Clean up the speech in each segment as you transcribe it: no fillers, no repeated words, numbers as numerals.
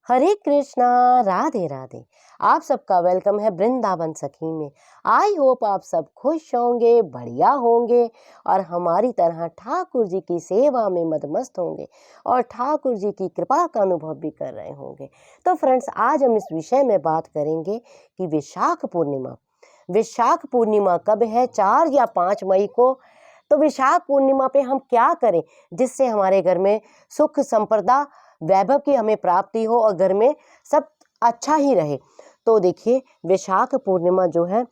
हरे कृष्णा, राधे राधे। आप सबका वेलकम है वृंदावन सखी में। आई होप आप सब खुश होंगे, बढ़िया होंगे और हमारी तरह ठाकुर जी की सेवा में मदमस्त होंगे और ठाकुर जी की कृपा का अनुभव भी कर रहे होंगे। तो फ्रेंड्स, आज हम इस विषय में बात करेंगे कि विशाख पूर्णिमा। विशाख पूर्णिमा कब है? 4 या 5 मई को। तो विशाख पूर्णिमा पे हम क्या करें जिससे हमारे घर में सुख संपदा वैभव की हमें प्राप्ति हो और घर में सब अच्छा ही रहे। तो देखिए, विशाख पूर्णिमा जो है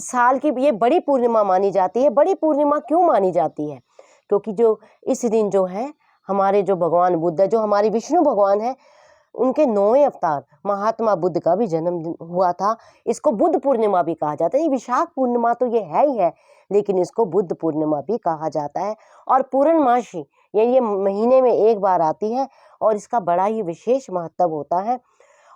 साल की ये बड़ी पूर्णिमा मानी जाती है। बड़ी पूर्णिमा क्यों मानी जाती है? क्योंकि जो इस दिन जो है हमारे जो भगवान बुद्ध है, जो हमारे विष्णु भगवान है, उनके 9वें अवतार महात्मा बुद्ध का भी जन्म हुआ था। इसको बुद्ध पूर्णिमा भी कहा जाता है। ये विशाख पूर्णिमा तो ये है ही है, लेकिन इसको बुद्ध पूर्णिमा भी कहा जाता है। और पूर्णमासी ये महीने में एक बार आती है और इसका बड़ा ही विशेष महत्व होता है।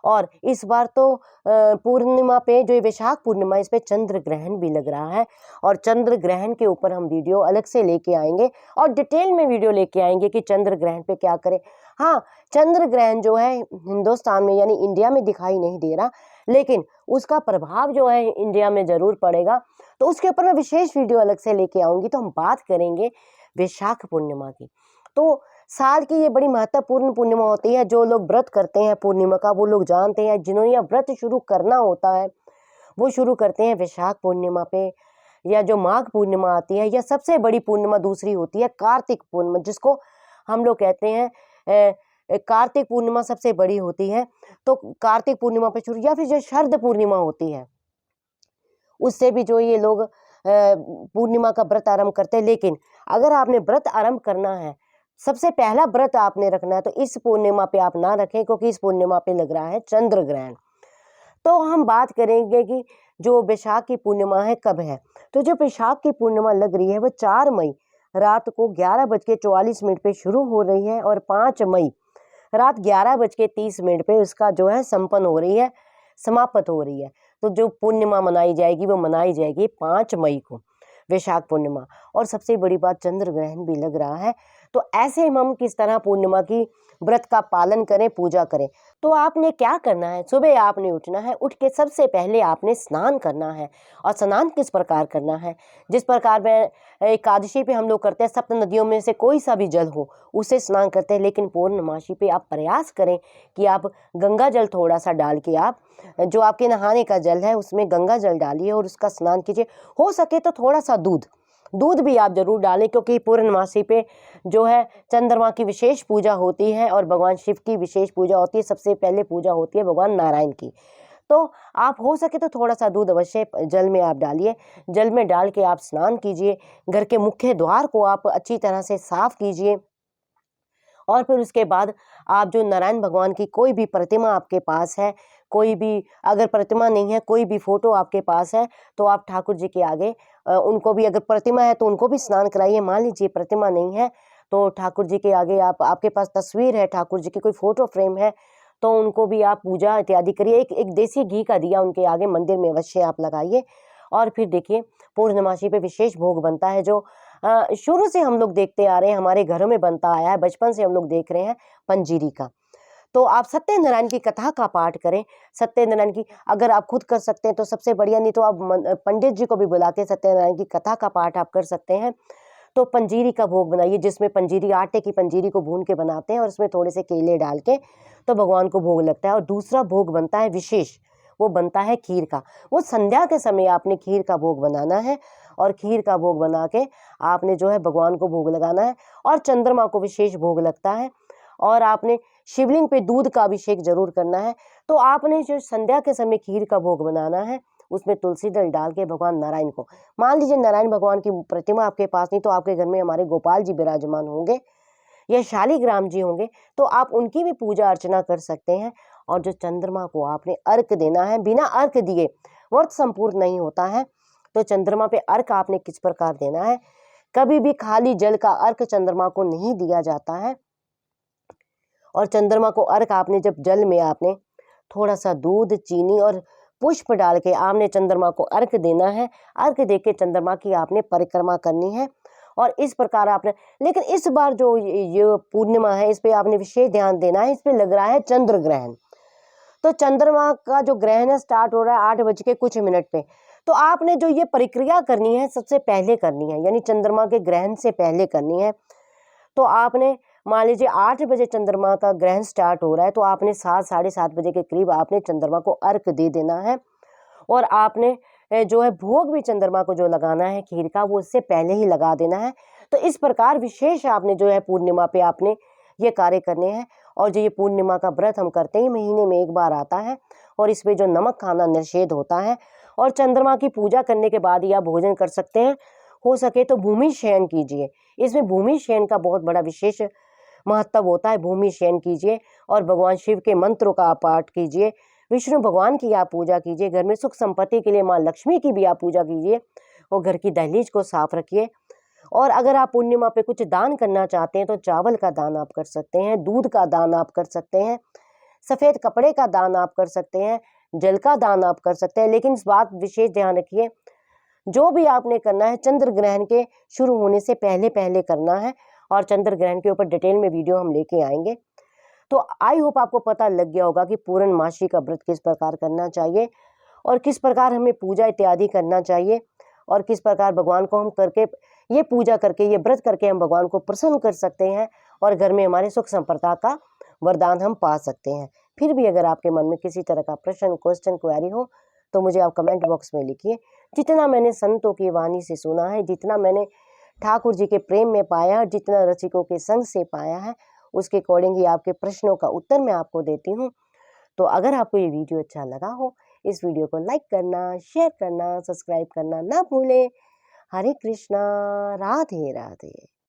और इस बार तो पूर्णिमा पे, जो विशाख पूर्णिमा, इस पे चंद्र ग्रहण भी लग रहा है और चंद्र ग्रहण के ऊपर हम वीडियो अलग से लेके आएंगे और डिटेल में वीडियो लेके आएंगे कि चंद्र ग्रहण पे क्या करें। हाँ, चंद्र ग्रहण जो है हिंदुस्तान में यानी इंडिया में दिखाई नहीं दे रहा, लेकिन उसका प्रभाव जो है इंडिया में जरूर पड़ेगा। तो उसके ऊपर मैं विशेष वीडियो अलग से लेके आऊंगी। तो हम बात करेंगे विशाख पूर्णिमा की। तो साल की ये बड़ी महत्वपूर्ण पूर्णिमा होती है। जो लोग व्रत करते हैं पूर्णिमा का, वो लोग जानते हैं। जिन्होंने यह व्रत शुरू करना होता है वो शुरू करते हैं विशाख पूर्णिमा पे, या जो माघ पूर्णिमा आती है, या सबसे बड़ी पूर्णिमा दूसरी होती है कार्तिक पूर्णिमा, जिसको हम लोग कहते हैं कार्तिक पूर्णिमा सबसे बड़ी होती है। तो कार्तिक पूर्णिमा पे शुरू, या फिर जो शरद पूर्णिमा होती है उससे भी जो ये लोग पूर्णिमा का व्रत आरंभ करते हैं। लेकिन अगर आपने व्रत आरंभ करना है, सबसे पहला व्रत आपने रखना है, तो इस पूर्णिमा पे आप ना रखें, क्योंकि इस पूर्णिमा पे लग रहा है चंद्र ग्रहण। तो हम बात करेंगे कि जो वैशाख की पूर्णिमा है कब है। तो जो वैशाख की पूर्णिमा लग रही है वो 4 मई रात को 11:44 पे शुरू हो रही है और 5 मई रात 11:30 पे उसका जो है संपन्न हो रही है, समाप्त हो रही है। तो जो पूर्णिमा मनाई जाएगी वो मनाई जाएगी 5 मई को, वैशाख पूर्णिमा। और सबसे बड़ी बात, चंद्र ग्रहण भी लग रहा है। तो ऐसे हम किस तरह पूर्णिमा की व्रत का पालन करें, पूजा करें। तो आपने क्या करना है, सुबह आपने उठना है। उठ के सबसे पहले आपने स्नान करना है। और स्नान किस प्रकार करना है? जिस प्रकार में एकादशी पे हम लोग करते हैं, सप्त नदियों में से कोई सा भी जल हो उससे स्नान करते हैं। लेकिन पूर्णमासी पे आप प्रयास करें कि आप गंगा जल थोड़ा सा डाल के, आप जो आपके नहाने का जल है उसमें गंगा जल डालिए और उसका स्नान कीजिए। हो सके तो थोड़ा सा दूध भी आप जरूर डालें, क्योंकि पूर्णमासी पे जो है चंद्रमा की विशेष पूजा होती है और भगवान शिव की विशेष पूजा होती है। सबसे पहले पूजा होती है भगवान नारायण की। तो आप हो सके तो थोड़ा सा दूध अवश्य जल में आप डालिए। जल में डाल के आप स्नान कीजिए। घर के मुख्य द्वार को आप अच्छी तरह से साफ कीजिए। और फिर उसके बाद आप जो नारायण भगवान की कोई भी प्रतिमा आपके पास है, कोई भी, अगर प्रतिमा नहीं है कोई भी फोटो आपके पास है, तो आप ठाकुर जी के आगे उनको भी, अगर प्रतिमा है तो उनको भी स्नान कराइए। मान लीजिए प्रतिमा नहीं है तो ठाकुर जी के आगे आपके पास तस्वीर है ठाकुर जी की, कोई फोटो फ्रेम है, तो उनको भी आप पूजा इत्यादि करिए। एक देसी घी का दिया उनके आगे मंदिर में अवश्य आप लगाइए। और फिर देखिए, पूर्णमासी पे विशेष भोग बनता है जो शुरू से हम लोग देखते आ रहे हैं, हमारे घरों में बनता आया है, बचपन से हम लोग देख रहे हैं, पंजीरी का। तो आप सत्यनारायण की कथा का पाठ करें। सत्यनारायण की अगर आप खुद कर सकते हैं तो सबसे बढ़िया, नहीं तो आप पंडित जी को भी बुला के सत्यनारायण की कथा का पाठ आप कर सकते हैं। तो पंजीरी का भोग बनाइए, जिसमें पंजीरी, आटे की पंजीरी को भून के बनाते हैं और उसमें थोड़े से केले डाल के तो भगवान को भोग लगता है। और दूसरा भोग बनता है विशेष, वो बनता है खीर का। वो संध्या के समय आपने खीर का भोग बनाना है और खीर का भोग बना के आपने जो है भगवान को भोग लगाना है। और चंद्रमा को विशेष भोग लगता है। और आपने शिवलिंग पे दूध का अभिषेक जरूर करना है। तो आपने जो संध्या के समय खीर का भोग बनाना है, उसमें तुलसी दल डाल के भगवान नारायण को, मान लीजिए नारायण भगवान की प्रतिमा आपके पास नहीं, तो आपके घर में हमारे गोपाल जी विराजमान होंगे या शालिग्राम जी होंगे, तो आप उनकी भी पूजा अर्चना कर सकते हैं। और जो चंद्रमा को आपने अर्घ देना है, बिना अर्घ दिए व्रत संपूर्ण नहीं होता है। तो चंद्रमा पे अर्घ आपने किस प्रकार देना है? कभी भी खाली जल का अर्घ चंद्रमा को नहीं दिया जाता है। और चंद्रमा को अर्घ आपने जब जल में आपने थोड़ा सा दूध, चीनी और पुष्प डाल के आपने चंद्रमा को अर्घ देना है। अर्घ दे के चंद्रमा की आपने परिक्रमा करनी है। और इस प्रकार आपने, लेकिन इस बार जो ये पूर्णिमा है इस पे आपने विशेष ध्यान देना है। इस पे लग रहा है चंद्र ग्रहण। तो चंद्रमा का जो ग्रहण है स्टार्ट हो रहा है 8 बज के कुछ मिनट पे। तो आपने जो ये प्रक्रिया करनी है सबसे पहले करनी है, यानी चंद्रमा के ग्रहण से पहले करनी है। तो आपने मान लीजिए 8 बजे चंद्रमा का ग्रहण स्टार्ट हो रहा है, तो आपने 7 साढ़े 7 बजे के करीब आपने चंद्रमा को अर्घ दे देना है। और आपने जो है भोग भी चंद्रमा को जो लगाना है खीर का, वो उससे पहले ही लगा देना है। तो इस प्रकार विशेष आपने जो है पूर्णिमा पे आपने ये कार्य करने हैं। और जो ये पूर्णिमा का व्रत हम करते हैं महीने में एक बार आता है, और इसमें जो नमक खाना निषेध होता है। और चंद्रमा की पूजा करने के बाद ही आप भोजन कर सकते हैं। हो सके तो भूमि शयन कीजिए। इसमें भूमि शयन का बहुत बड़ा विशेष महत्व होता है। भूमि शयन कीजिए और भगवान शिव के मंत्रों का आप पाठ कीजिए, विष्णु भगवान की आप पूजा कीजिए, घर में सुख संपत्ति के लिए माँ लक्ष्मी की भी आप पूजा कीजिए, और घर की दहलीज को साफ रखिए। और अगर आप पूर्णिमा पे कुछ दान करना चाहते हैं तो चावल का दान आप कर सकते हैं, दूध का दान आप कर सकते हैं, सफ़ेद कपड़े का दान आप कर सकते हैं, जल का दान आप कर सकते हैं। लेकिन इस बात विशेष ध्यान रखिए, जो भी आपने करना है चंद्र ग्रहण के शुरू होने से पहले पहले करना है। और चंद्र ग्रहण के ऊपर डिटेल में वीडियो हम लेके आएंगे। तो आई होप आपको पता लग गया होगा कि पूर्णमासी का व्रत किस प्रकार करना चाहिए, और किस प्रकार हमें पूजा इत्यादि करना चाहिए, और किस प्रकार भगवान को हम करके ये पूजा करके ये व्रत करके हम भगवान को प्रसन्न कर सकते हैं, और घर में हमारे सुख संपदा का वरदान हम पा सकते हैं। फिर भी अगर आपके मन में किसी तरह का प्रश्न, क्वेश्चन, क्वेरी हो तो मुझे आप कमेंट बॉक्स में लिखिए। जितना मैंने संतों की वाणी से सुना है, जितना मैंने ठाकुर जी के प्रेम में पाया, जितना रसिकों के संग से पाया है, उसके अकॉर्डिंग ही आपके प्रश्नों का उत्तर मैं आपको देती हूँ। तो अगर आपको ये वीडियो अच्छा लगा हो, इस वीडियो को लाइक करना, शेयर करना, सब्सक्राइब करना ना भूलें। हरे कृष्णा, राधे राधे।